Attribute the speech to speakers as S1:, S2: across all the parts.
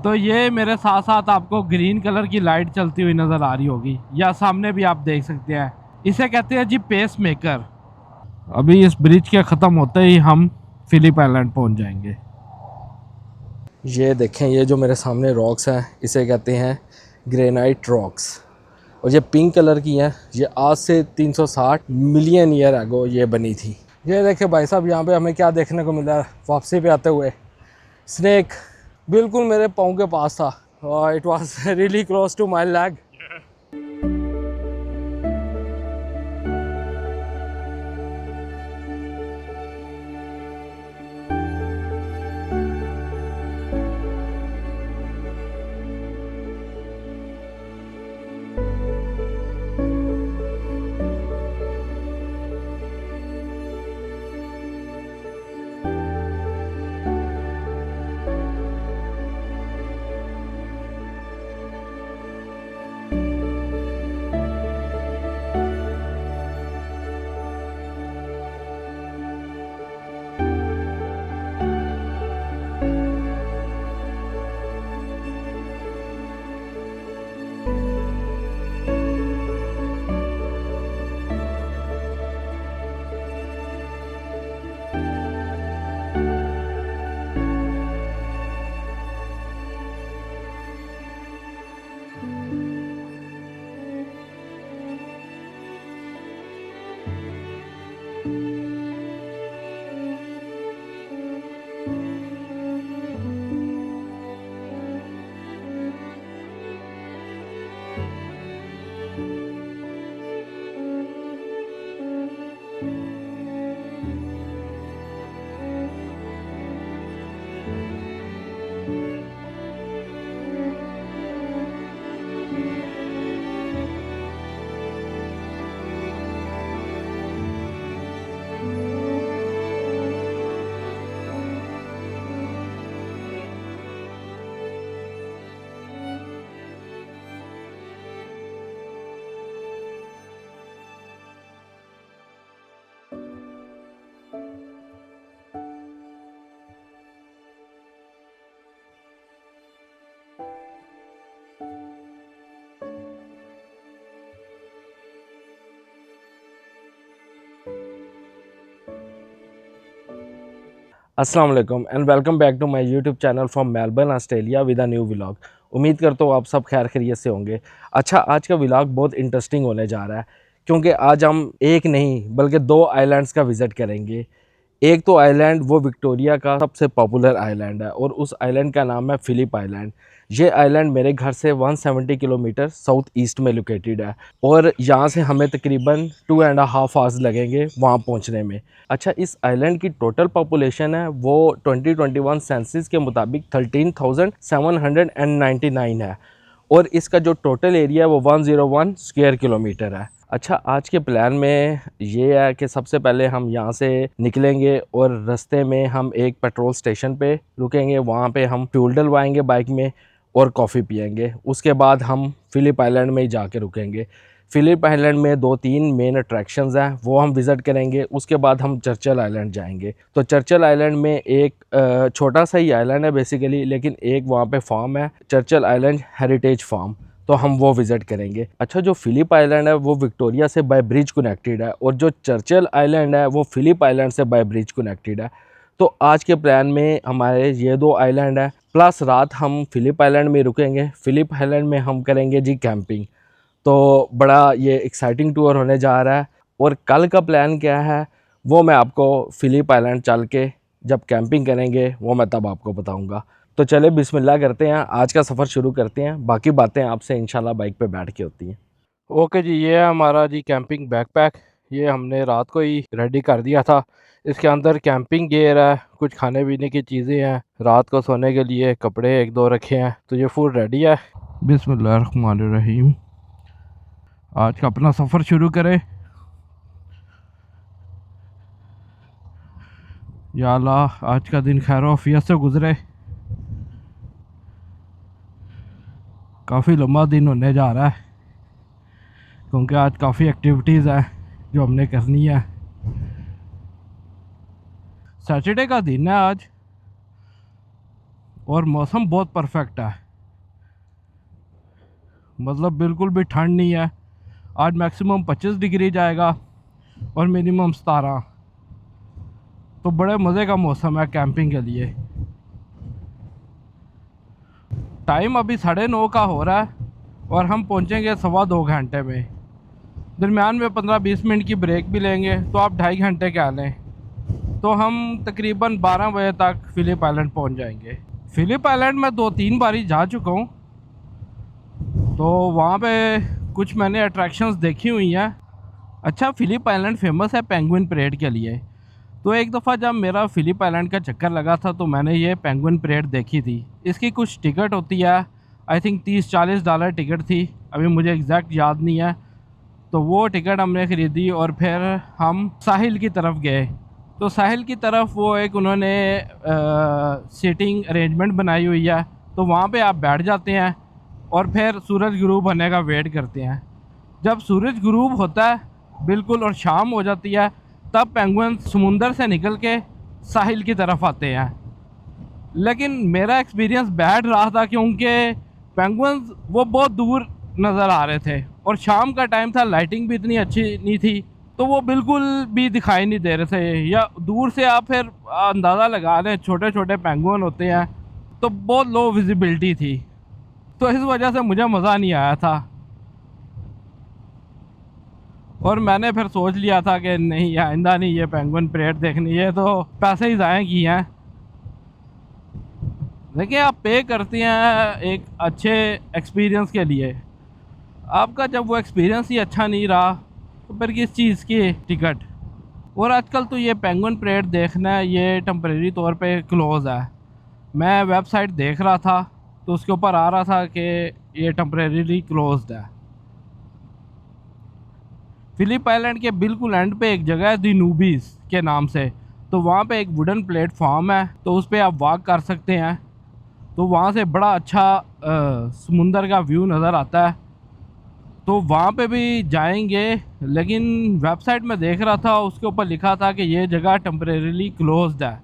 S1: तो ये मेरे साथ साथ आपको ग्रीन कलर की लाइट चलती हुई नज़र आ रही होगी, या सामने भी आप देख सकते हैं। इसे कहते हैं जी पेस मेकर। अभी इस ब्रिज के ख़त्म होते ही हम फिलिप आइलैंड पहुंच जाएंगे।
S2: ये देखें, ये जो मेरे सामने रॉक्स हैं इसे कहते हैं ग्रेनाइट रॉक्स, और ये पिंक कलर की हैं। ये आज से 360 मिलियन ईयर अगो ये बनी थी। ये देखें भाई साहब, यहाँ पे हमें क्या देखने को मिला है वापसी पे आते हुए। स्नेक बिल्कुल मेरे पाँव के पास था और it was really close to my leg. अस्सलाम वालेकुम and welcome back to my YouTube channel from Melbourne Australia with a new vlog. उम्मीद करता हूँ आप सब खैर खैरियत से होंगे। अच्छा, आज का व्लॉग बहुत इंटरेस्टिंग होने जा रहा है क्योंकि आज हम एक नहीं बल्कि दो आइलैंड्स का विज़िट करेंगे। एक तो आइलैंड वो विक्टोरिया का सबसे पॉपुलर आइलैंड है और उस आइलैंड का नाम है फिलिप आइलैंड। ये आइलैंड मेरे घर से 170 किलोमीटर साउथ ईस्ट में लोकेटेड है और यहाँ से हमें तकरीबन 2.5 आवर्स लगेंगे वहाँ पहुँचने में। अच्छा, इस आइलैंड की टोटल पॉपुलेशन है वो 2021 सेंसस के मुताबिक 13,799 है और इसका जो टोटल एरिया है वो 101 स्क्वायर किलोमीटर है। अच्छा, आज के प्लान में ये है कि सबसे पहले हम यहाँ से निकलेंगे और रास्ते में हम एक पेट्रोल स्टेशन पे रुकेंगे, वहाँ पे हम फ्यूल डलवाएंगे बाइक में और कॉफ़ी पियेंगे। उसके बाद हम फिलिप आइलैंड में ही जाके रुकेंगे। फिलिप आइलैंड में 2-3 मेन अट्रैक्शंस हैं वो हम विज़िट करेंगे। उसके बाद हम चर्चिल आइलैंड जाएंगे। तो चर्चिल आइलैंड में एक छोटा सा ही आइलैंड है बेसिकली, लेकिन एक वहाँ पे फार्म है, चर्चिल आइलैंड हेरिटेज फार्म, तो हम वो विज़िट करेंगे। अच्छा, जो फिलिप आइलैंड है वो विक्टोरिया से बाय ब्रिज कनेक्टेड है और जो चर्चिल आइलैंड है वो फिलिप आइलैंड से बाय ब्रिज कनेक्टेड है। तो आज के प्लान में हमारे ये दो आइलैंड है, प्लस रात हम फिलिप आइलैंड में रुकेंगे। फिलिप आइलैंड में हम करेंगे जी कैंपिंग। तो बड़ा ये एक्साइटिंग टूर होने जा रहा है। और कल का प्लान क्या है वो मैं आपको फिलिप आइलैंड चल के जब कैंपिंग करेंगे वो मैं तब आपको बताऊंगा। तो चले बिस्मिल्लाह करते हैं, आज का सफ़र शुरू करते हैं। बाकी बातें आपसे इंशाल्लाह बाइक पे बैठ के होती हैं।
S1: ओके जी, ये है हमारा जी कैंपिंग बैकपैक। ये हमने रात को ही रेडी कर दिया था। इसके अंदर कैंपिंग गियर है, कुछ खाने पीने की चीज़ें हैं, रात को सोने के लिए कपड़े 1-2 रखे हैं। तो ये फुल रेडी है। बिस्मिल्लाहिर्रहमानिर्रहीम। आज का अपना सफ़र शुरू करें। या अल्लाह, आज का दिन खैर आफियत से गुजरे। काफ़ी लंबा दिन होने जा रहा है क्योंकि आज काफ़ी एक्टिविटीज़ है जो हमने करनी है। सैटरडे का दिन है आज और मौसम बहुत परफेक्ट है, मतलब बिल्कुल भी ठंड नहीं है। आज मैक्सिमम 25 डिग्री जाएगा और मिनिमम 17। तो बड़े मज़े का मौसम है कैंपिंग के लिए। टाइम अभी 9:30 का हो रहा है और हम पहुंचेंगे 2.25 घंटे में। दरमियान में 15-20 मिनट की ब्रेक भी लेंगे, तो आप 2.5 घंटे क्या लें, तो हम तकरीबन 12 बजे तक फिलिप आइलैंड पहुंच जाएंगे। फिलिप आइलैंड में 2-3 बारी जा चुका हूँ, तो वहाँ पे कुछ मैंने अट्रैक्शंस देखी हुई हैं। अच्छा, फिलिप आइलैंड फेमस है पेंगुइन परेड के लिए। तो एक दफ़ा जब मेरा फिलिप आइलैंड का चक्कर लगा था तो मैंने ये पेंगुइन परेड देखी थी। इसकी कुछ टिकट होती है, आई थिंक $30-40 टिकट थी, अभी मुझे एग्जैक्ट याद नहीं है। तो वो टिकट हमने ख़रीदी और फिर हम साहिल की तरफ गए। तो साहिल की तरफ वो एक उन्होंने सीटिंग अरेंजमेंट बनाई हुई है, तो वहाँ पे आप बैठ जाते हैं और फिर सूरज गुरूब होने का वेट करते हैं। जब सूरज गुरूब होता है बिल्कुल और शाम हो जाती है, तब पेंगुइन समुंदर से निकल के साहिल की तरफ आते हैं। लेकिन मेरा एक्सपीरियंस बैड रहा था, क्योंकि पेंगुइन्स वो बहुत दूर नज़र आ रहे थे और शाम का टाइम था, लाइटिंग भी इतनी अच्छी नहीं थी, तो वो बिल्कुल भी दिखाई नहीं दे रहे थे। या दूर से आप फिर अंदाज़ा लगा लें, छोटे छोटे पेंगुइन होते हैं, तो बहुत लो विजिबिलिटी थी। तो इस वजह से मुझे मज़ा नहीं आया था और मैंने फिर सोच लिया था कि नहीं, आइंदा नहीं ये पेंगुइन परेड देखनी है, तो पैसे ही ज़ाया किए हैं। देखिए, आप पे करते हैं एक अच्छे एक्सपीरियंस के लिए, आपका जब वो एक्सपीरियंस ही अच्छा नहीं रहा तो फिर किस चीज़ की टिकट। और आजकल तो ये पेंगुइन परेड देखना है, ये टेम्परेरी तौर पे क्लोज़ है। मैं वेबसाइट देख रहा था तो उसके ऊपर आ रहा था कि ये टेम्परेरी क्लोज्ड है। फिलिप आइलैंड के बिल्कुल एंड पे एक जगह है दी नूबीज़ के नाम से, तो वहाँ पे एक वुडन प्लेटफॉर्म है, तो उस पर आप वॉक कर सकते हैं। तो वहाँ से बड़ा अच्छा समुंदर का व्यू नज़र आता है, तो वहाँ पे भी जाएंगे। लेकिन वेबसाइट में देख रहा था, उसके ऊपर लिखा था कि ये जगह टेम्परेरीली क्लोज्ड है,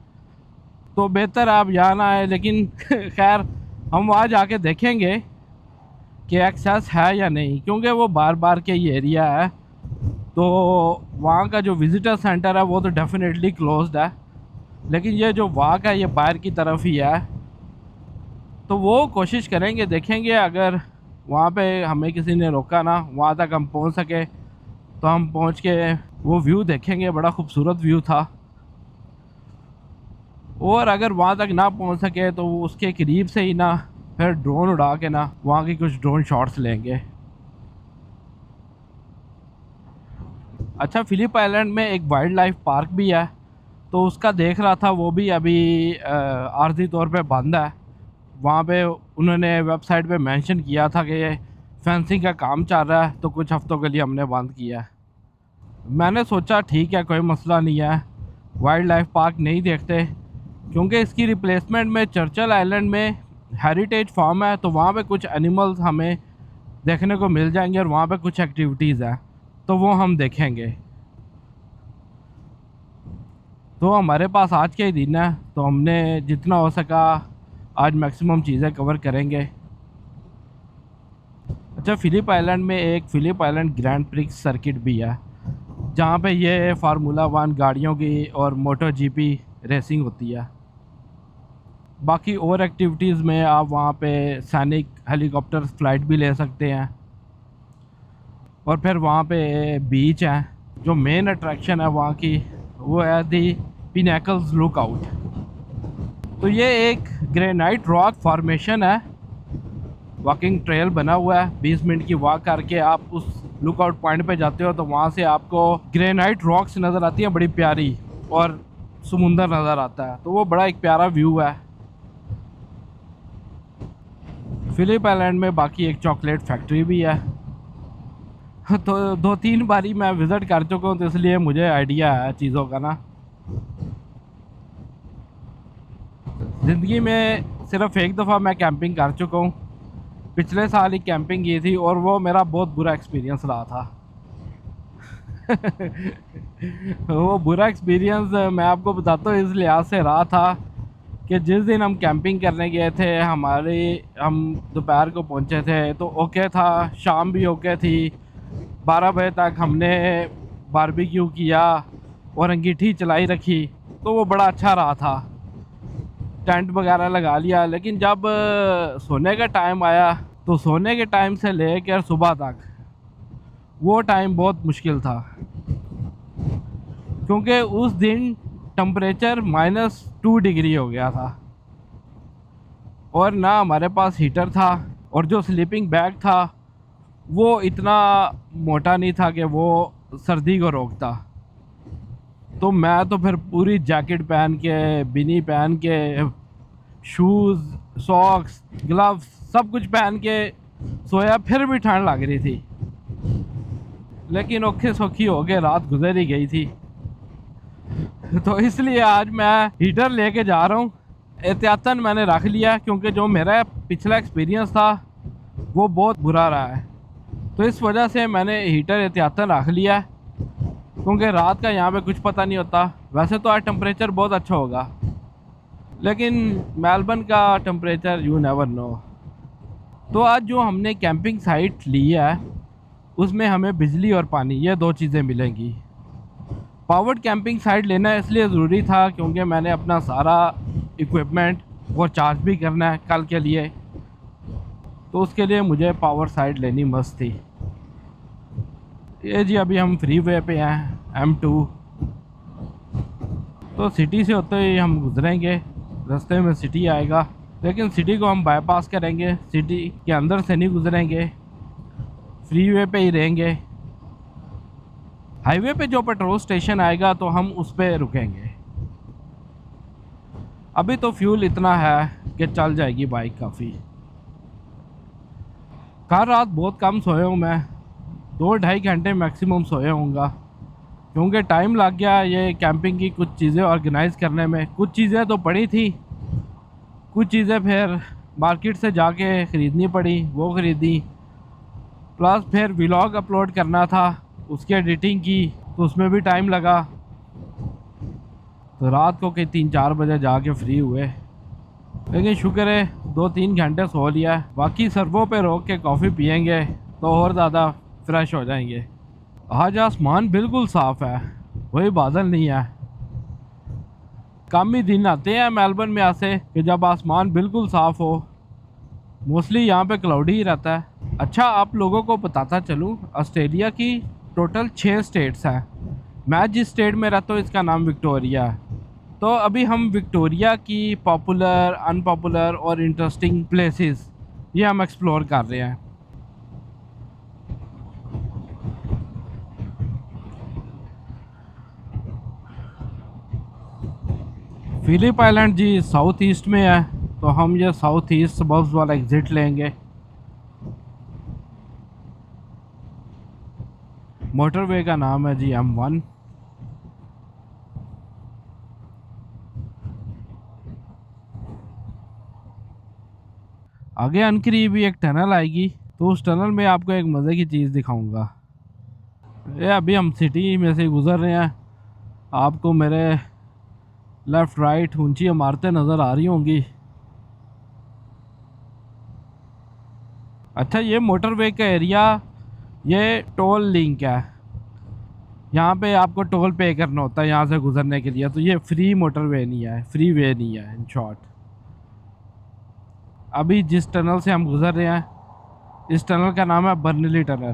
S1: तो बेहतर आप यहाँ ना आए। लेकिन खैर, हम वहाँ जाके देखेंगे कि एक्सेस है या नहीं, क्योंकि वो बार बार के ही एरिया है, तो वहाँ का जो विज़िटर सेंटर है वो तो डेफिनेटली क्लोज्ड है। लेकिन ये जो वॉक है ये बाहर की तरफ ही है, तो वो कोशिश करेंगे, देखेंगे। अगर वहाँ पे हमें किसी ने रोका ना, वहाँ तक हम पहुँच सके, तो हम पहुँच के वो व्यू देखेंगे। बड़ा खूबसूरत व्यू था। और अगर वहाँ तक ना पहुँच सके तो उसके करीब से ही ना फिर ड्रोन उड़ा के ना वहाँ की कुछ ड्रोन शॉट्स लेंगे। अच्छा, फिलिप आइलैंड में एक वाइल्ड लाइफ पार्क भी है, तो उसका देख रहा था, वो भी अभी आर्जी तौर पे बंद है। वहाँ पे उन्होंने वेबसाइट पे मेंशन किया था कि ये फेंसिंग का काम चल रहा है, तो कुछ हफ्तों के लिए हमने बंद किया है। मैंने सोचा ठीक है, कोई मसला नहीं है, वाइल्ड लाइफ पार्क नहीं देखते, क्योंकि इसकी रिप्लेसमेंट में चर्चिल आइलैंड में हेरिटेज फार्म है, तो वहाँ पे कुछ एनिमल्स हमें देखने को मिल जाएंगे और वहाँ पे कुछ एक्टिविटीज़ हैं, तो वो हम देखेंगे। तो हमारे पास आज के ही दिन है, तो हमने जितना हो सका आज मैक्सिमम चीज़ें कवर करेंगे। अच्छा, फिलिप आइलैंड में एक Phillip Island Grand Prix circuit भी है, जहाँ पे ये फार्मूला 1 गाड़ियों की और मोटो जीपी रेसिंग होती है। बाकी और एक्टिविटीज़ में आप वहाँ पे सैनिक हेलीकॉप्टर फ़्लाइट भी ले सकते हैं। और फिर वहाँ पे बीच है, जो मेन अट्रैक्शन है वहाँ की, वो है दी पिनेकल्स लुकआउट। तो ये एक ग्रेनाइट रॉक फॉर्मेशन है, वॉकिंग ट्रेल बना हुआ है। 20 मिनट की वॉक करके आप उस लुकआउट पॉइंट पे जाते हो, तो वहाँ से आपको ग्रेनाइट रॉक्स नज़र आती हैं बड़ी प्यारी, और समुंदर नज़र आता है, तो वो बड़ा एक प्यारा व्यू है। फिलिप आइलैंड में बाकी एक चॉकलेट फैक्ट्री भी है। तो 2-3 बारी मैं विज़िट कर चुका हूँ, तो इसलिए मुझे आइडिया है चीज़ों का ना। ज़िंदगी में सिर्फ एक दफ़ा मैं कैंपिंग कर चुका हूँ, पिछले साल ही कैंपिंग की थी, और वो मेरा बहुत बुरा एक्सपीरियंस रहा था। वो बुरा एक्सपीरियंस मैं आपको बताता हूँ इस लिहाज से रहा था कि कि जिस दिन हम कैंपिंग करने गए थे हम दोपहर को पहुंचे थे तो ओके था, शाम भी ओके थी। 12 बजे तक हमने बारबेक्यू किया और अंगीठी चलाई रखी, तो वो बड़ा अच्छा रहा था। टेंट वगैरह लगा लिया, लेकिन जब सोने का टाइम आया तो सोने के टाइम से लेकर सुबह तक वो टाइम बहुत मुश्किल था, क्योंकि उस दिन टेम्परेचर -2 डिग्री हो गया था और ना हमारे पास हीटर था, और जो स्लीपिंग बैग था वो इतना मोटा नहीं था कि वो सर्दी को रोकता। तो मैं तो फिर पूरी जैकेट पहन के, बिनी पहन के, शूज़, सॉक्स, ग्लव्स सब कुछ पहन के सोया, फिर भी ठंड लग रही थी। लेकिन औखे सौखी हो के रात गुजर ही गई थी। तो इसलिए आज मैं हीटर लेके जा रहा हूँ। एहतियातन मैंने रख लिया, क्योंकि जो मेरा पिछला एक्सपीरियंस था वो बहुत बुरा रहा है। तो इस वजह से मैंने हीटर एहतियातन रख लिया, क्योंकि रात का यहाँ पे कुछ पता नहीं होता। वैसे तो आज टेम्परेचर बहुत अच्छा होगा, लेकिन मेलबर्न का टेम्परेचर यू नेवर नो। तो आज जो हमने कैंपिंग साइट ली है उसमें हमें बिजली और पानी, ये 2 चीज़ें मिलेंगी। पावर्ड कैंपिंग साइट लेना इसलिए ज़रूरी था क्योंकि मैंने अपना सारा इक्विपमेंट वो चार्ज भी करना है कल के लिए, तो उसके लिए मुझे पावर साइट लेनी मस्त थी। ये जी अभी हम फ्री वे पे हैं, M2। तो सिटी से होते ही हम गुजरेंगे, रास्ते में सिटी आएगा, लेकिन सिटी को हम बाईपास करेंगे, सिटी के अंदर से नहीं गुजरेंगे, फ्री वे पे ही रहेंगे। हाईवे पे जो पेट्रोल स्टेशन आएगा तो हम उस पर रुकेंगे। अभी तो फ्यूल इतना है कि चल जाएगी बाइक काफ़ी। कल रात बहुत कम सोया हूँ मैं, 2-2.5 घंटे मैक्सिमम सोया हूँगा, क्योंकि टाइम लग गया ये कैंपिंग की कुछ चीज़ें ऑर्गेनाइज़ करने में। कुछ चीज़ें तो पड़ी थी, कुछ चीज़ें फिर मार्केट से जाके ख़रीदनी पड़ी, वो ख़रीदी। प्लस फिर व्लॉग अपलोड करना था, उसकी एडिटिंग की, तो उसमें भी टाइम लगा। तो रात को कहीं 3-4 बजे जाके फ्री हुए, लेकिन शुक्र है 2-3 घंटे सो लिया। बाकी सर्वों पे रोक के कॉफ़ी पियेंगे तो और ज़्यादा फ्रेश हो जाएंगे। आज आसमान बिल्कुल साफ़ है, कोई बादल नहीं है। कम ही दिन आते हैं मेलबर्न में ऐसे कि जब आसमान बिल्कुल साफ़ हो। मोस्टली यहाँ पे क्लाउडी ही रहता है। अच्छा, आप लोगों को बताता चलूँ, ऑस्ट्रेलिया की टोटल 6 स्टेट्स हैं। मैं जिस स्टेट में रहता हूँ इसका नाम विक्टोरिया है। तो अभी हम विक्टोरिया की पॉपुलर, अनपॉपुलर और इंटरेस्टिंग प्लेसेस ये हम एक्सप्लोर कर रहे हैं। फिलिप आइलैंड जी साउथ ईस्ट में है, तो हम ये साउथ ईस्ट सबर्ब्स वाला एग्ज़िट लेंगे। मोटरवे का नाम है जी M1। आगे अनकरीब एक टनल आएगी, तो उस टनल में आपको एक मज़े की चीज़ दिखाऊंगा। ये अभी हम सिटी में से गुज़र रहे हैं, आपको मेरे लेफ़्ट राइट ऊंची इमारतें नज़र आ रही होंगी। अच्छा, ये मोटरवे का एरिया, ये टोल लिंक है, यहाँ पे आपको टोल पे करना होता है यहाँ से गुज़रने के लिए। तो ये फ्री मोटरवे नहीं है, फ्री वे नहीं है इन शॉर्ट। अभी जिस टनल से हम गुज़र रहे हैं, इस टनल का नाम है बर्नली टनल।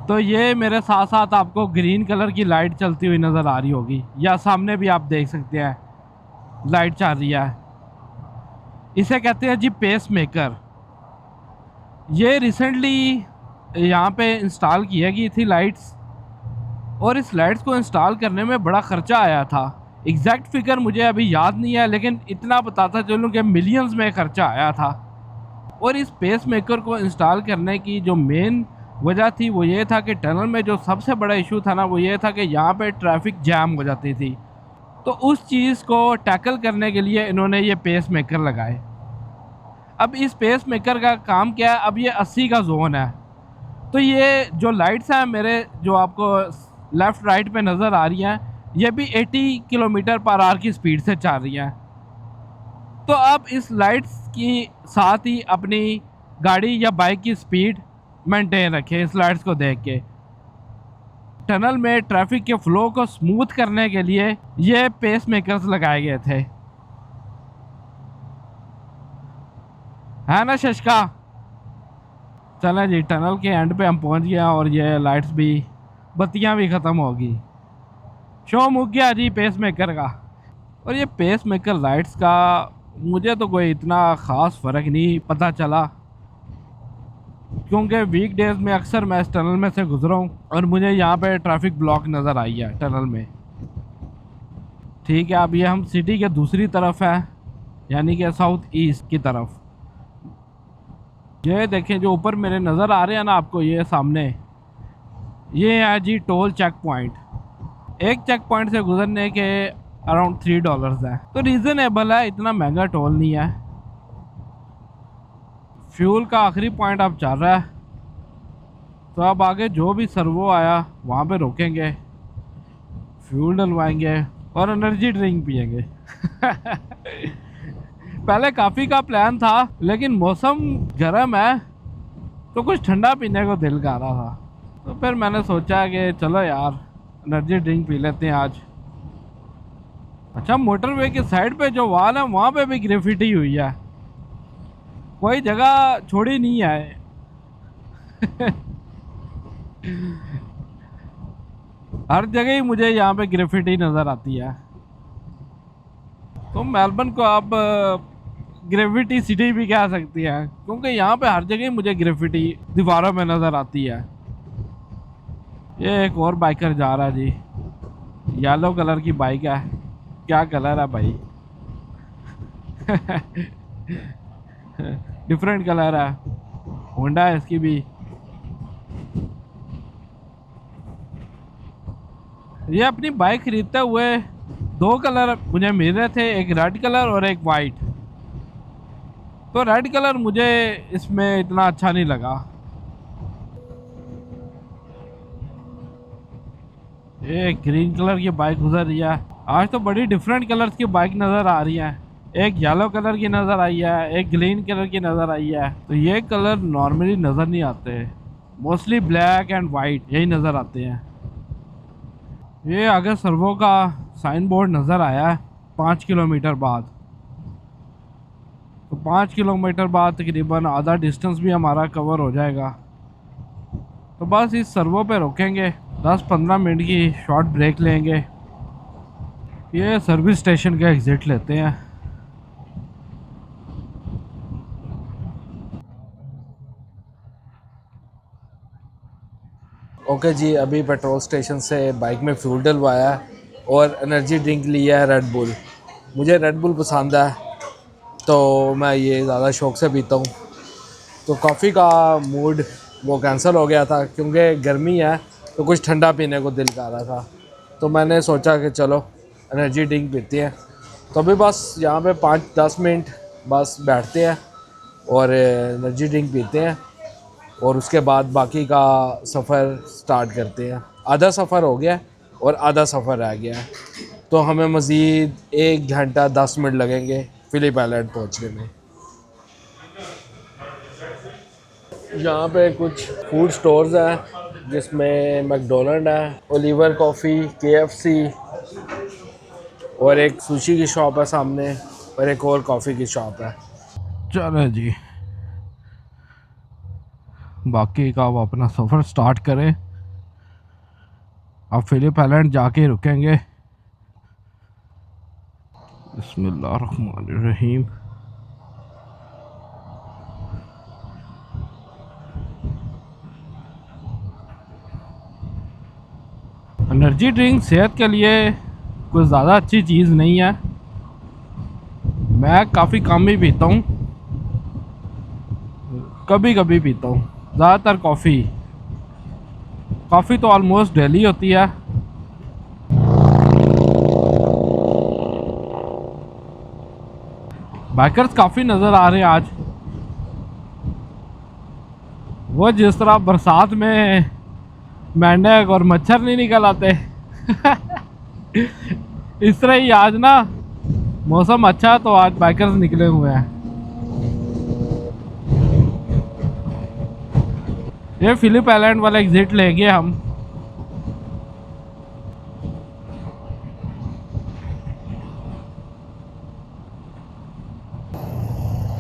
S1: तो ये मेरे साथ साथ आपको ग्रीन कलर की लाइट चलती हुई नज़र आ रही होगी, या सामने भी आप देख सकते हैं लाइट चल रही है। इसे कहते हैं जी पेस मेकर। ये रिसेंटली यहाँ पे इंस्टॉल की गई थी लाइट्स, और इस लाइट्स को इंस्टॉल करने में बड़ा ख़र्चा आया था। एग्जैक्ट फिगर मुझे अभी याद नहीं है, लेकिन इतना बताता चलूँ कि मिलियंस में ख़र्चा आया था। और इस पेस मेकर को इंस्टॉल करने की जो मेन वजह थी वो ये था कि टनल में जो सबसे बड़ा इशू था ना, वो ये था कि यहाँ पे ट्रैफिक जैम हो जाती थी। तो उस चीज़ को टैकल करने के लिए इन्होंने ये पेस मेकर लगाए। अब इस पेस मेकर का काम क्या है, अब ये 80 का जोन है, तो ये जो लाइट्स हैं मेरे, जो आपको लेफ़्ट राइट पे नज़र आ रही हैं, ये भी 80 किलोमीटर पर आवर की स्पीड से चल रही हैं। तो आप इस लाइट्स की साथ ही अपनी गाड़ी या बाइक की स्पीड मेंटेन रखें इस लाइट्स को देख के। टनल में ट्रैफिक के फ्लो को स्मूथ करने के लिए ये पेस मेकर्स लगाए गए थे, है ना शशका? चलें जी, टनल के एंड पे हम पहुंच गए और ये लाइट्स भी, बत्तियां भी ख़त्म होगी। शो मुक गया जी पेस मेकर का। और ये पेस मेकर लाइट्स का मुझे तो कोई इतना ख़ास फ़र्क नहीं पता चला, क्योंकि वीक डेज़ में अक्सर मैं इस टनल में से गुजरा हूँ और मुझे यहाँ पे ट्रैफिक ब्लॉक नज़र आई है टनल में। ठीक है, अब ये हम सिटी के दूसरी तरफ है, यानी कि साउथ ईस्ट की तरफ। ये देखें जो ऊपर मेरे नज़र आ रहे हैं ना आपको, ये सामने, ये है जी टोल चेक पॉइंट। एक चेक पॉइंट से गुजरने के अराउंड $3 है, तो रीज़नेबल है, इतना महंगा टोल नहीं है। फ्यूल का आखिरी पॉइंट अब चल रहा है, तो अब आगे जो भी सर्वो आया वहाँ पे रोकेंगे, फ्यूल डलवाएंगे और एनर्जी ड्रिंक पियेंगे। पहले काफ़ी का प्लान था, लेकिन मौसम गर्म है तो कुछ ठंडा पीने को दिल कर रहा था, तो फिर मैंने सोचा कि चलो यार एनर्जी ड्रिंक पी लेते हैं आज। अच्छा, मोटरवे के साइड पे जो वॉल है वहाँ पे भी ग्रेफिटी हुई है, कोई जगह छोड़ी नहीं है। हर जगह ही मुझे यहाँ पे ग्रेफिटी नज़र आती है। तो मेलबर्न को आप ग्रेफिटी सिटी भी कह सकती है, क्योंकि यहाँ पे हर जगह ही मुझे ग्रेफिटी दीवारों में नज़र आती है। ये एक और बाइकर जा रहा है जी, येलो कलर की बाइक है। क्या कलर है भाई? डिफरेंट कलर है, होंडा है इसकी भी। ये अपनी बाइक खरीदते हुए दो कलर मुझे मिल रहे थे, एक रेड कलर और एक वाइट। तो रेड कलर मुझे इसमें इतना अच्छा नहीं लगा। ये ग्रीन कलर की बाइक गुजर रही है। आज तो बड़ी डिफरेंट कलर्स की बाइक नज़र आ रही है। एक येलो कलर की नज़र आई है, एक ग्रीन कलर की नज़र आई है। तो ये कलर नॉर्मली नज़र नहीं आते, मोस्टली ब्लैक एंड वाइट यही नज़र आते हैं। ये आगे सर्वो का साइन बोर्ड नज़र आया है 5 किलोमीटर बाद। तो 5 किलोमीटर बाद तकरीबन आधा डिस्टेंस भी हमारा कवर हो जाएगा। तो बस इस सर्वो पे रोकेंगे, 10-15 मिनट की शॉर्ट ब्रेक लेंगे। ये सर्विस स्टेशन का एग्ज़िट लेते हैं।
S2: ओके जी, अभी पेट्रोल स्टेशन से बाइक में फ्यूल डलवाया है और एनर्जी ड्रिंक लिया है रेड बुल। मुझे रेड बुल पसंद है, तो मैं ये ज़्यादा शौक़ से पीता हूँ। तो कॉफ़ी का मूड वो कैंसिल हो गया था, क्योंकि गर्मी है तो कुछ ठंडा पीने को दिल कर रहा था। तो मैंने सोचा कि चलो एनर्जी ड्रिंक पीते हैं। तो अभी बस यहाँ पे 5-10 मिनट बस बैठते हैं और एनर्जी ड्रिंक पीते हैं, और उसके बाद बाकी का सफ़र स्टार्ट करते हैं। आधा सफ़र हो गया और आधा सफ़र रह गया है, तो हमें मज़ीद 1 घंटा 10 मिनट लगेंगे फिलिप आइलैंड पहुँचने में। यहाँ पे कुछ फूड स्टोर्स हैं, जिसमें मैकडोनल्ड है, ओलिवर कॉफ़ी, KFC और एक सुशी की शॉप है सामने, और एक और कॉफ़ी की शॉप है।
S1: चलो जी, बाकी का अब अपना सफ़र स्टार्ट करें। अब फिलिप आइलैंड जाके रुकेंगे। बिस्मिल्लाहिर्रहमानिर्रहीम। एनर्जी ड्रिंक सेहत के लिए कुछ ज़्यादा अच्छी चीज़ नहीं है। मैं काफ़ी कम ही पीता हूँ, कभी कभी पीता हूँ, ज़्यादातर कॉफ़ी तो ऑलमोस्ट डेली होती है। बाइकर्स काफ़ी नज़र आ रहे हैं आज। वो जिस तरह बरसात में मेंढक और मच्छर नहीं निकल आते, इस तरह ही आज ना मौसम अच्छा है तो आज बाइकर्स निकले हुए हैं। ये फिलिप आइलैंड वाला एग्जिट लेंगे हम।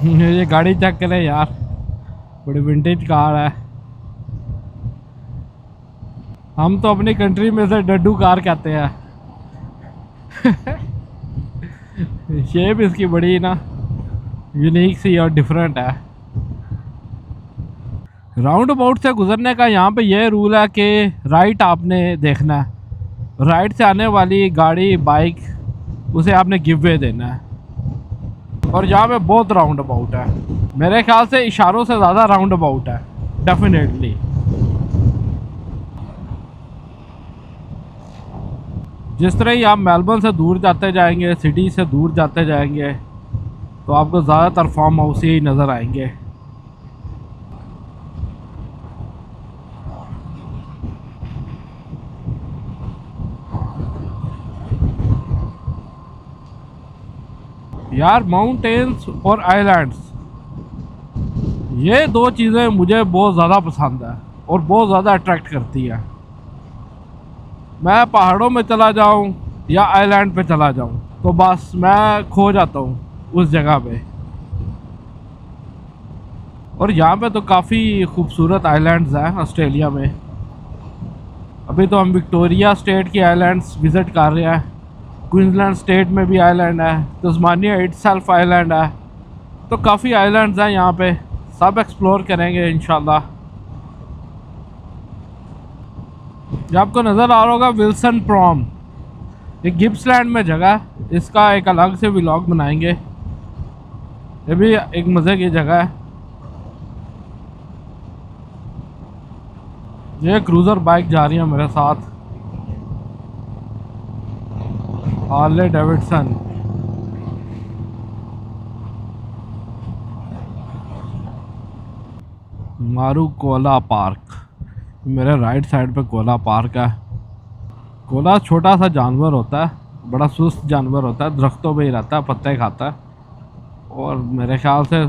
S1: ये गाड़ी चेक करें यार, बड़ी विंटेज कार है। हम तो अपनी कंट्री में से डड्डू कार कहते हैं। शेप इसकी बड़ी ना यूनिक सी और डिफरेंट है। राउंड अबाउट से गुजरने का यहाँ पे ये रूल है कि राइट आपने देखना है। राइट से आने वाली गाड़ी बाइक उसे आपने गिव वे देना है। और यहाँ पे बहुत राउंड अबाउट है, मेरे ख्याल से इशारों से ज़्यादा राउंड अबाउट है डेफिनेटली। जिस तरह ही आप मेलबर्न से दूर जाते जाएंगे, सिटी से दूर जाते जाएंगे, तो आपको ज़्यादातर फार्म हाउस ही नज़र आएंगे। यार माउंटेन्स और आइलैंड्स, ये दो चीज़ें मुझे बहुत ज़्यादा पसंद है और बहुत ज़्यादा अट्रैक्ट करती है। मैं पहाड़ों में चला जाऊं या आइलैंड पे चला जाऊं तो बस मैं खो जाता हूं उस जगह पे। और यहाँ पे तो काफ़ी खूबसूरत आइलैंड्स हैं ऑस्ट्रेलिया में। अभी तो हम विक्टोरिया स्टेट की आइलैंड्स विज़िट कर रहे हैं। क्वींसलैंड स्टेट में भी आइलैंड है, तस्मानिया इटसेल्फ आइलैंड है। तो काफ़ी आइलैंड्स हैं यहाँ पे, सब एक्सप्लोर करेंगे इंशाल्लाह। ये आपको नज़र आ रहा होगा विल्सन प्रॉम, ये गिप्सलैंड में जगह है। इसका एक अलग से व्लॉग बनाएंगे, ये भी एक मज़े की जगह है। ये क्रूज़र बाइक जा रही है मेरे साथ, हार्ले डेविडसन। मारू कोला पार्क, मेरे राइट साइड पे कोला पार्क है। कोला छोटा सा जानवर होता है, बड़ा सुस्त जानवर होता है, दरख्तों पे ही रहता है, पत्ते खाता है। और मेरे ख्याल से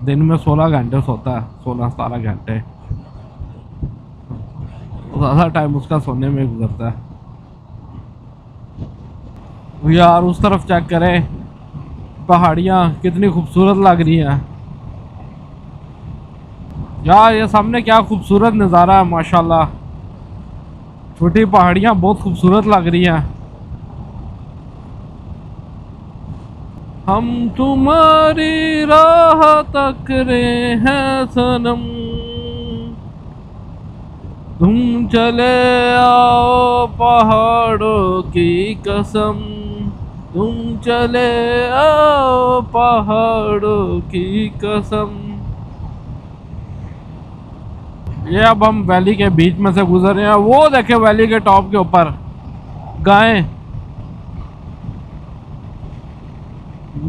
S1: दिन में 16 घंटे सोता है, 16-17 घंटे। ज़्यादा टाइम उसका सोने में गुजरता है। यार उस तरफ चेक करें, पहाड़ियाँ कितनी खूबसूरत लग रही हैं यार। ये सामने क्या खूबसूरत नज़ारा है माशाल्लाह। छोटी पहाड़ियाँ बहुत खूबसूरत लग रही हैं। हम तुम्हारी राह तक रहे हैं सनम, तुम चले आओ पहाड़ों की कसम, तुम चले आओ पहाड़ों की कसम। ये अब हम वैली के बीच में से गुजर रहे हैं। वो देखे वैली के टॉप के ऊपर गायें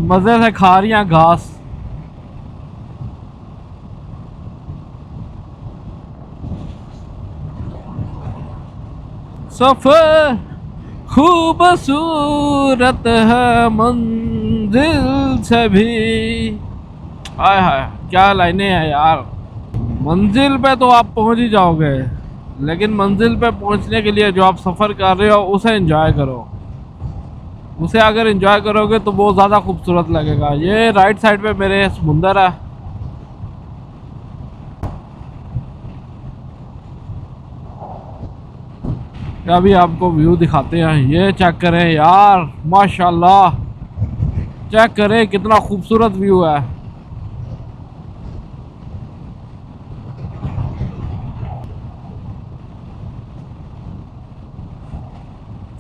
S1: मज़े से खा रही हैं घास। सफर खूबसूरत है मंजिल से भी। हाय हाय क्या लाइनें हैं यार। मंजिल पे तो आप पहुंच ही जाओगे, लेकिन मंजिल पे पहुंचने के लिए जो आप सफ़र कर रहे हो उसे एंजॉय करो। उसे अगर एंजॉय करोगे तो बहुत ज़्यादा खूबसूरत लगेगा। ये राइट साइड पे मेरे समुंदर है। अभी आपको व्यू दिखाते हैं, ये चेक करें यार माशाल्लाह, चेक करें कितना खूबसूरत व्यू है।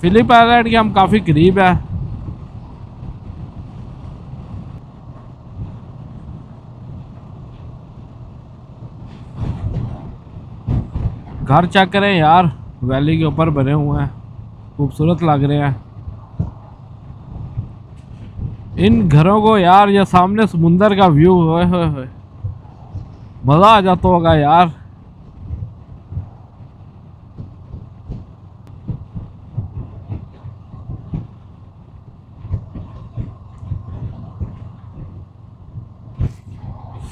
S1: फिलिप आइलैंड के हम काफ़ी करीब है। घर चेक करें यार, वैली के ऊपर बने हुए हैं, खूबसूरत लग रहे हैं। इन घरों को यार, ये सामने समुंदर का व्यू है, मज़ा आ जाता होगा यार।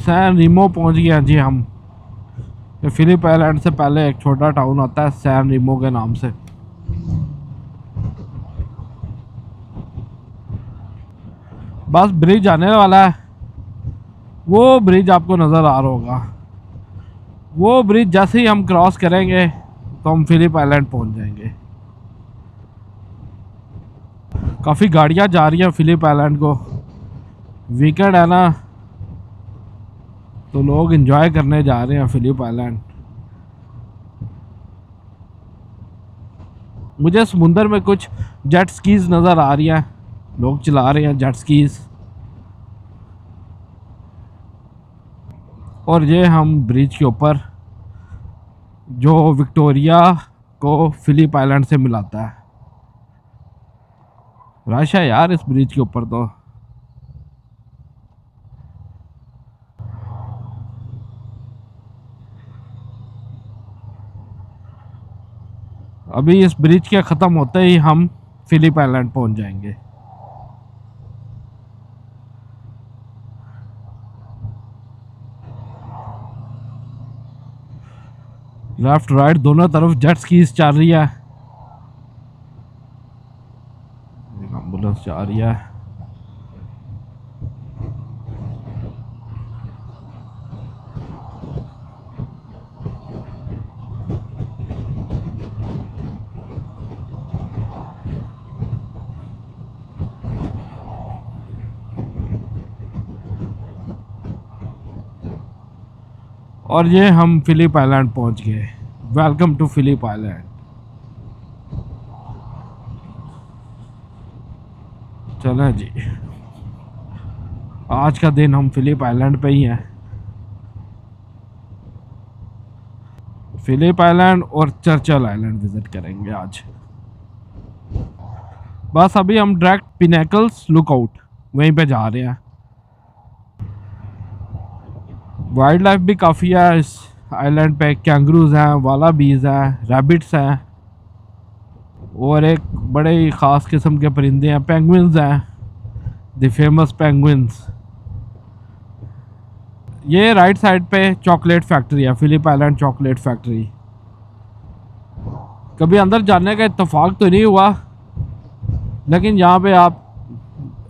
S1: सैन रीमो पहुंच गए हैं जी हम। फिलिप आइलैंड से पहले एक छोटा टाउन आता है सैन रीमो के नाम से। बस ब्रिज आने वाला है, वो ब्रिज आपको नज़र आ रहा होगा। वो ब्रिज जैसे ही हम क्रॉस करेंगे तो हम फिलिप आइलैंड पहुंच जाएंगे। काफ़ी गाड़ियां जा रही हैं फिलिप आइलैंड को, वीकेंड है ना, तो लोग एंजॉय करने जा रहे हैं फिलिप आइलैंड। मुझे समुंदर में कुछ जेट स्कीज नज़र आ रही हैं, लोग चला रहे हैं जेट स्कीज। और ये हम ब्रिज के ऊपर जो विक्टोरिया को फिलिप आइलैंड से मिलाता है। रश है यार इस ब्रिज के ऊपर तो। अभी इस ब्रिज के ख़त्म होते ही हम फिलिप आइलैंड पहुंच जाएंगे। लेफ्ट राइट दोनों तरफ जेट स्कीज चल रही है। एम्बुलेंस जा रही है। और ये हम फिलिप आइलैंड पहुंच गए। Welcome to Phillip Island. चलें जी, आज का दिन हम फिलिप आइलैंड पे ही हैं। फिलिप आइलैंड और चर्चिल आइलैंड विजिट करेंगे आज। बस अभी हम डायरेक्ट पिनेकल्स लुकआउट वहीं पे जा रहे हैं। वाइल्ड लाइफ भी काफ़ी है इस आइलैंड पे। कैंगरूज हैं, वालाबीज हैं, रैबिट्स हैं और एक बड़े ही ख़ास किस्म के परिंदे हैं, पेंगुइन्स हैं, द फेमस पेंगुइन्स। ये राइट साइड पे चॉकलेट फैक्ट्री है, फिलिप आइलैंड चॉकलेट फैक्ट्री। कभी अंदर जाने का इत्तेफाक तो नहीं हुआ, लेकिन यहाँ पे आप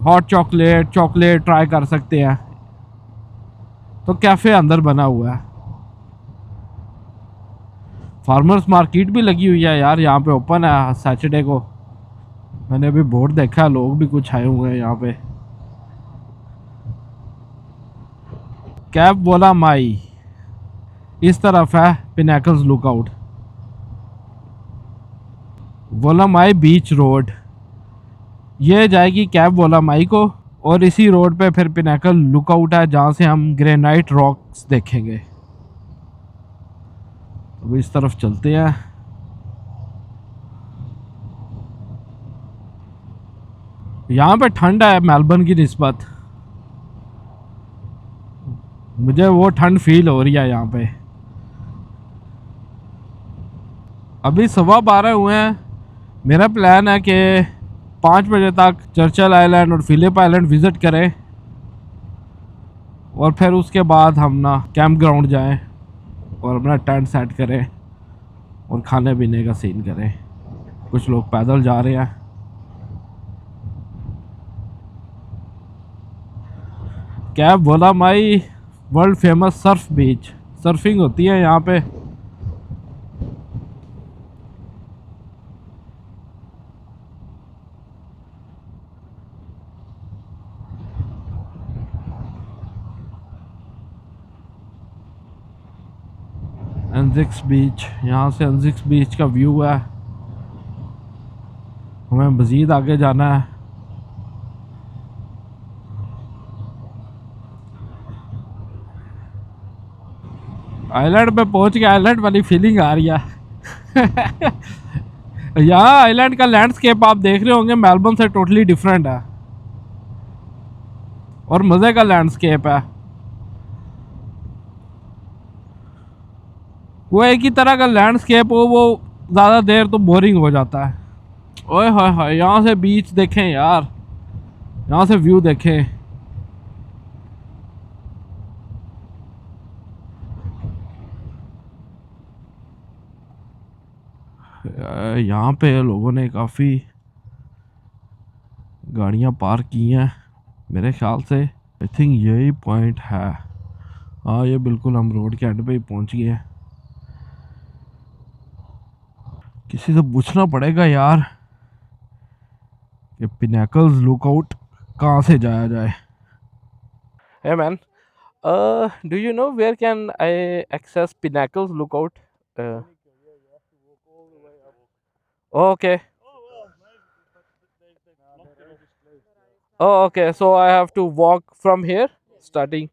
S1: हॉट चॉकलेट ट्राई कर सकते हैं। तो कैफ़े अंदर बना हुआ है। फार्मर्स मार्केट भी लगी हुई है यार, यहाँ पे ओपन है सैटरडे को। मैंने अभी बोर्ड देखा, लोग भी कुछ आए हुए हैं यहाँ पे। कैप बोला माई इस तरफ है पिनेकल्स लुकआउट। वोलामाई बीच रोड ये जाएगी कैप वोलामाई को, और इसी रोड पे फिर पिनेकल लुकआउट है जहाँ से हम ग्रेनाइट रॉक्स देखेंगे। अब इस तरफ चलते हैं। यहाँ पे ठंड है मेलबर्न की निस्बत, मुझे वो ठंड फील हो रही है यहाँ पे। अभी 12:15 हुए हैं। मेरा प्लान है कि 5 बजे तक चर्चिल आइलैंड और फिलिप आइलैंड विज़िट करें, और फिर उसके बाद हम ना कैंप ग्राउंड जाएं और अपना टेंट सेट करें और खाने पीने का सीन करें। कुछ लोग पैदल जा रहे हैं। कैप वोलामाई वर्ल्ड फेमस सर्फ बीच, सर्फिंग होती है यहाँ पे। एंजिक्स बीच, यहाँ से एंजिक्स बीच का व्यू है। हमें मज़ीद आगे जाना है। आइलैंड पे पहुँच के आइलैंड वाली फीलिंग आ रही है। यहाँ आइलैंड का लैंडस्केप आप देख रहे होंगे मेलबर्न से टोटली डिफरेंट है, और मज़े का लैंडस्केप है। वो एक ही तरह का लैंडस्केप हो, वो ज़्यादा देर तो बोरिंग हो जाता है। ओए हाय हाय, यहाँ से बीच देखें यार, यहाँ से व्यू देखें। यहाँ पे लोगों ने काफ़ी गाड़ियाँ पार्क की हैं मेरे ख्याल से। आई थिंक यही पॉइंट है। हाँ, ये बिल्कुल हम रोड के एंड पे ही पहुँच गए हैं। किसी से पूछना पड़ेगा यार कि पिनाकल्स लुकआउट कहाँ से जाया जाए। Hey man, do you know where can I access Pinnacles Lookout? Uh, okay. Oh, okay. So I have to walk from here, starting.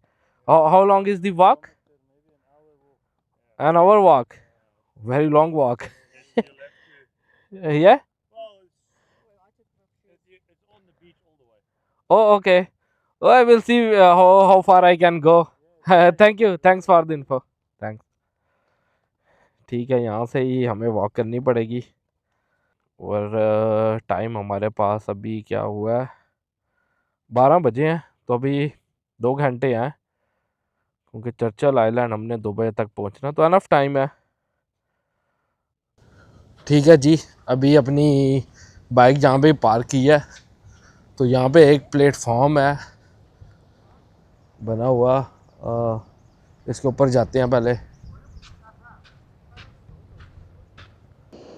S1: How long is the walk? An hour walk. Very long walk. Yeah. Oh, okay. Oh, I will see how far I can go. Thank you. Thanks for the info. Thanks. ठीक है, यहाँ से ही हमें walk करनी पड़ेगी। और time हमारे पास अभी क्या हुआ है, 12 बजे हैं। तो अभी 2 घंटे हैं, क्योंकि चर्चल आइलैंड हमने 2 बजे तक पहुंचना, तो अनफ टाइम है। ठीक है जी, अभी अपनी बाइक जहाँ पे पार्क की है, तो यहाँ पे एक प्लेटफॉर्म है बना हुआ। इसके ऊपर जाते हैं पहले।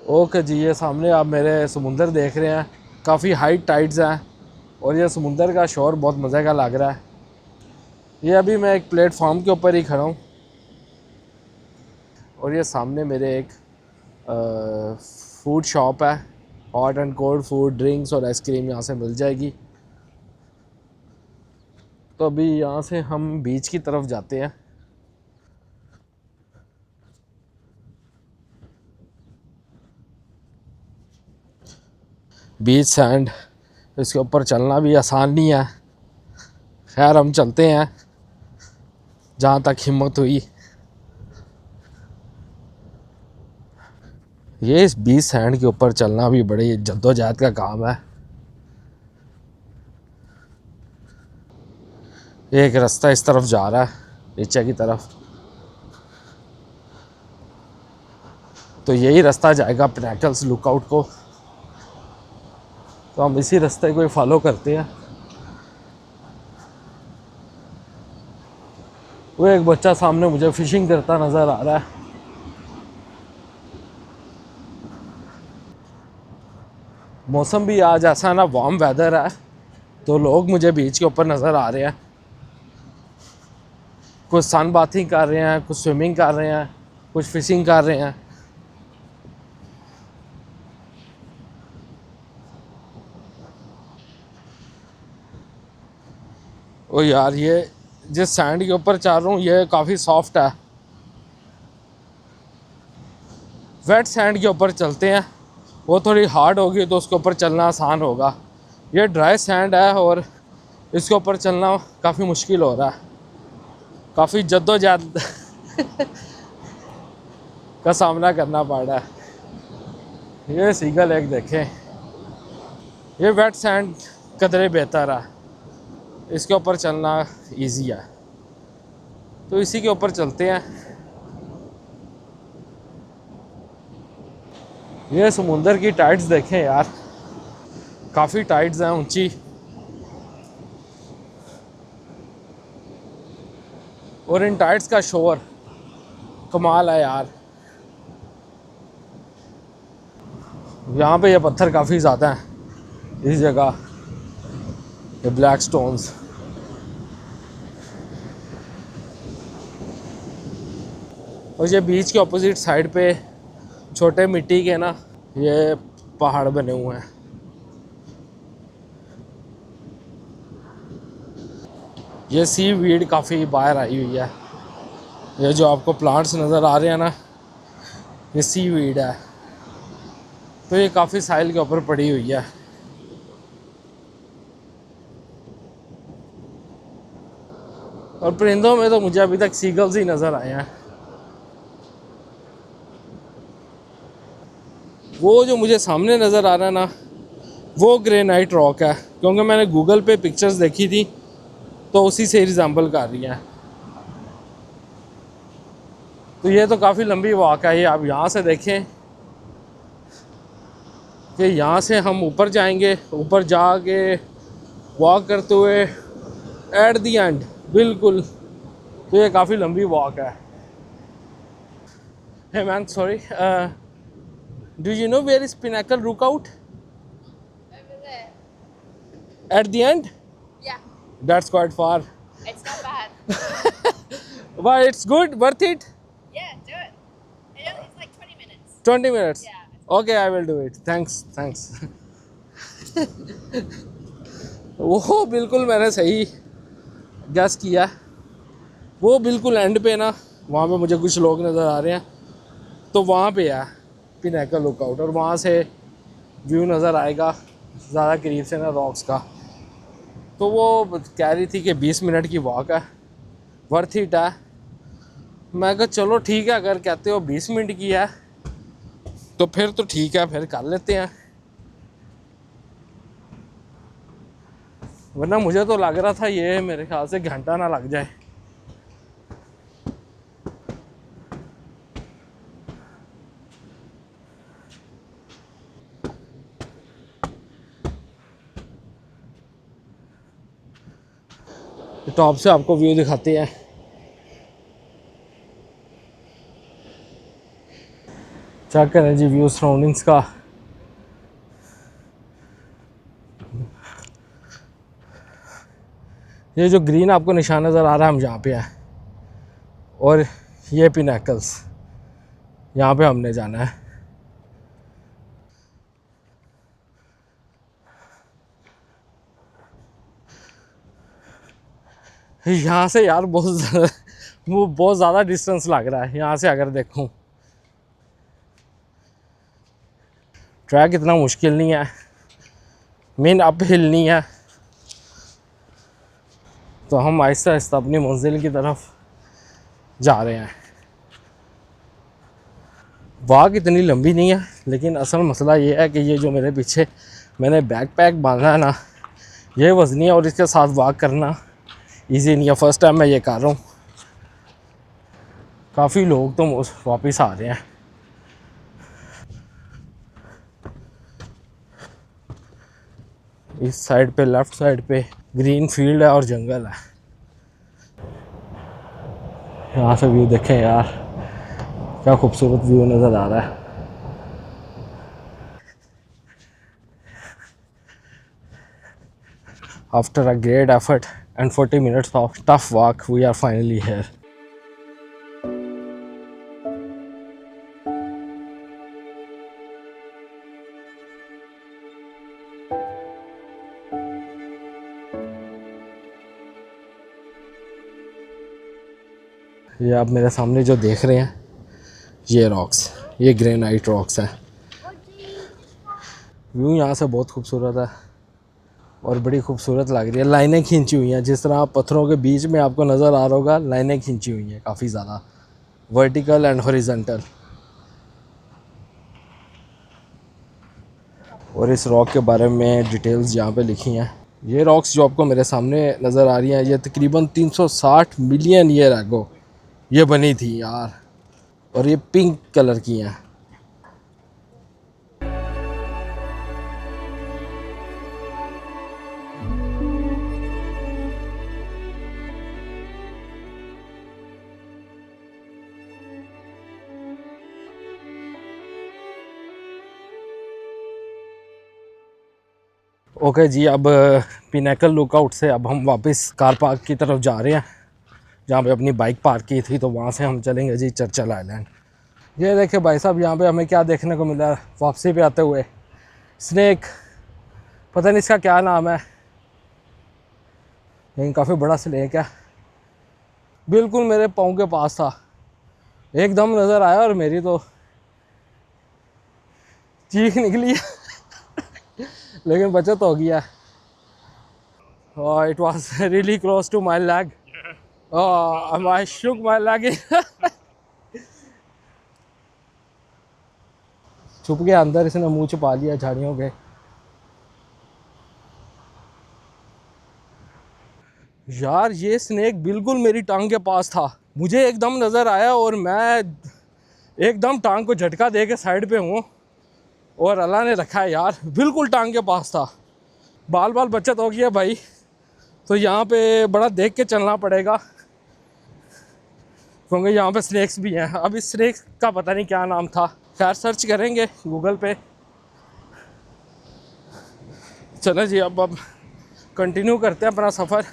S1: ओके जी, ये सामने आप मेरे समुंदर देख रहे हैं। काफ़ी हाई टाइड्स हैं और ये समुंदर का शोर बहुत मज़े का लग रहा है। ये अभी मैं एक प्लेटफॉर्म के ऊपर ही खड़ा हूँ और ये सामने मेरे एक फूड शॉप है। Hot and cold food, drinks और आइसक्रीम यहाँ से मिल जाएगी। तो अभी यहाँ से हम बीच की तरफ जाते हैं। बीच सैंड, इसके ऊपर चलना भी आसान नहीं है। खैर हम चलते हैं जहाँ तक हिम्मत हुई। ये इस बीच सैंड के ऊपर चलना भी बड़ी जद्दोजहद का काम है। एक रास्ता इस तरफ जा रहा है, नीचे की तरफ, तो यही रास्ता जाएगा पिनाकल्स लुकआउट को। तो हम इसी रास्ते को ही फॉलो करते हैं। वो एक बच्चा सामने मुझे फिशिंग करता नज़र आ रहा है। मौसम भी आज ऐसा ना वार्म वेदर है, तो लोग मुझे बीच के ऊपर नज़र आ रहे हैं। कुछ सन बाथिंग कर रहे हैं, कुछ स्विमिंग कर रहे हैं, कुछ फिशिंग कर रहे हैं। ओ यार, ये जिस सैंड के ऊपर चल रहा हूँ ये काफ़ी सॉफ्ट है। वेट सैंड के ऊपर चलते हैं, वो थोड़ी हार्ड होगी तो उसके ऊपर चलना आसान होगा। ये ड्राई सैंड है और इसके ऊपर चलना काफ़ी मुश्किल हो रहा है। काफ़ी जद्दोजहद का सामना करना पड़ रहा है। ये सीगल एक देखें, ये वेट सैंड कदरे बेहतर है, इसके ऊपर चलना इजी है, तो इसी के ऊपर चलते हैं। ये समुंदर की टाइड्स देखें यार, काफ़ी टाइड्स हैं ऊंची, और इन टाइड्स का शोर कमाल है यार। यहाँ पे ये पत्थर काफ़ी ज़्यादा हैं इस जगह, ये ब्लैक स्टोन्स। और ये बीच के अपोजिट साइड पे छोटे मिट्टी के ना ये पहाड़ बने हुए हैं। ये सी वीड काफ़ी बाहर आई हुई है। ये जो आपको प्लांट्स नज़र आ रहे हैं ना, ये सी वीड है, तो ये काफ़ी साइल के ऊपर पड़ी हुई है। और परिंदों में तो मुझे अभी तक सीगल्स ही नज़र आए हैं। वो जो मुझे सामने नज़र आ रहा है ना, वो ग्रेनाइट रॉक है, क्योंकि मैंने गूगल पे पिक्चर्स देखी थी तो उसी से रिजेंबल कर रही हैं। तो ये तो काफ़ी लंबी वॉक है, ये आप यहाँ से देखें कि यहाँ से हम ऊपर जाएंगे, ऊपर जाके वॉक करते हुए एट द एंड, बिल्कुल। तो ये काफ़ी लंबी वॉक है। Hey man, sorry, do you know where is Pinnacle Lookout?
S3: Over there.
S1: At the end?
S3: Yeah,
S1: That's quite far.
S3: it's not bad.
S1: But it's good, worth it?
S3: Yeah, do it. It's like 20 minutes.
S1: 20 minutes?
S3: Yeah.
S1: Okay, I will do it. Thanks, thanks. वो बिल्कुल मैंने सही gas किया। वो बिल्कुल and पे ना, वहाँ पे मुझे कुछ लोग नज़र आ रहे हैं, तो वहाँ पे है पिनाकल लुकआउट, और वहाँ से व्यू नज़र आएगा ज़्यादा करीब से ना रॉक्स का। तो वो कह रही थी कि 20 मिनट की वॉक है, वर्थ इट है। मैं कहा चलो ठीक है, अगर कहते हो 20 मिनट की है तो फिर तो ठीक है, फिर कर लेते हैं। वरना मुझे तो लग रहा था ये मेरे ख्याल से घंटा ना लग जाए। टॉप से आपको व्यू दिखाते हैं। चेक करें जी व्यू सराउंडिंग्स का। ये जो ग्रीन आपको निशान नज़र आ रहा है, हम यहाँ पे हैं, और ये पिनाकल्स, यहाँ पे हमने जाना है। यहाँ से यार बहुत ज़्यादा डिस्टेंस लग रहा है यहाँ से अगर देखूँ। ट्रैक इतना मुश्किल नहीं है, मेन अप हिल नहीं है, तो हम आहिस्ता आहिस्ता अपनी मंजिल की तरफ जा रहे हैं। वॉक इतनी लंबी नहीं है, लेकिन असल मसला ये है कि ये जो मेरे पीछे मैंने बैकपैक बांधा है ना, ये वज़नी है, और इसके साथ वॉक करना इजी नहीं है। फर्स्ट टाइम मैं ये कर रहा हूँ। काफ़ी लोग तो वापस आ रहे हैं। इस साइड पे, लेफ़्ट साइड पे ग्रीन फील्ड है और जंगल है। यहाँ से व्यू देखें यार, क्या खूबसूरत व्यू नज़र आ रहा है। After a great effort and 40 minutes of tough walk, we are finally here. ये आप मेरे सामने जो देख रहे हैं, ये रॉक्स, ये ग्रेनाइट रॉक्स हैं। व्यू यहाँ से बहुत खूबसूरत है और बड़ी खूबसूरत लग रही है। लाइनें खींची हुई हैं, जिस तरह पत्थरों के बीच में आपको नज़र आ रहा होगा, लाइनें खींची हुई हैं काफ़ी ज़्यादा, वर्टिकल एंड हॉरिजॉन्टल। और इस रॉक के बारे में डिटेल्स यहाँ पे लिखी हैं। ये रॉक्स जो आपको मेरे सामने नज़र आ रही हैं, ये तकरीबन 360 मिलियन ईयर अगो ये बनी थी यार, और ये पिंक कलर की हैं। ओके जी, अब पिनाकल लुकआउट से अब हम वापस कार पार्क की तरफ जा रहे हैं, जहाँ पे अपनी बाइक पार्क की थी। तो वहाँ से हम चलेंगे जी चर्चिल आइलैंड। ये देखिए भाई साहब, यहाँ पे हमें क्या देखने को मिला वापसी पे आते हुए, स्नेक, पता नहीं इसका क्या नाम है, लेकिन काफ़ी बड़ा स्नेक है, बिल्कुल मेरे पाँव के पास था, एकदम नज़र आया और मेरी तो चीख निकली लेकिन बचत हो गया। It was really close to my leg. I shook my leg. छुप गया अंदर, इसने मुंह छुपा लिया झाड़ियों के। यार ये स्नेक बिल्कुल मेरी टांग के पास था, मुझे एकदम नज़र आया और मैं एकदम टांग को झटका दे के साइड पे हूँ, और अल्लाह ने रखा है यार, बिल्कुल टांग के पास था। बाल बाल बचत हो गया भाई। तो यहाँ पे बड़ा देख के चलना पड़ेगा क्योंकि यहाँ पे स्नैक्स भी हैं। अब इस स्नैक्स का पता नहीं क्या नाम था, खैर सर्च करेंगे गूगल पे। चलें जी, अब कंटिन्यू करते हैं अपना सफ़र।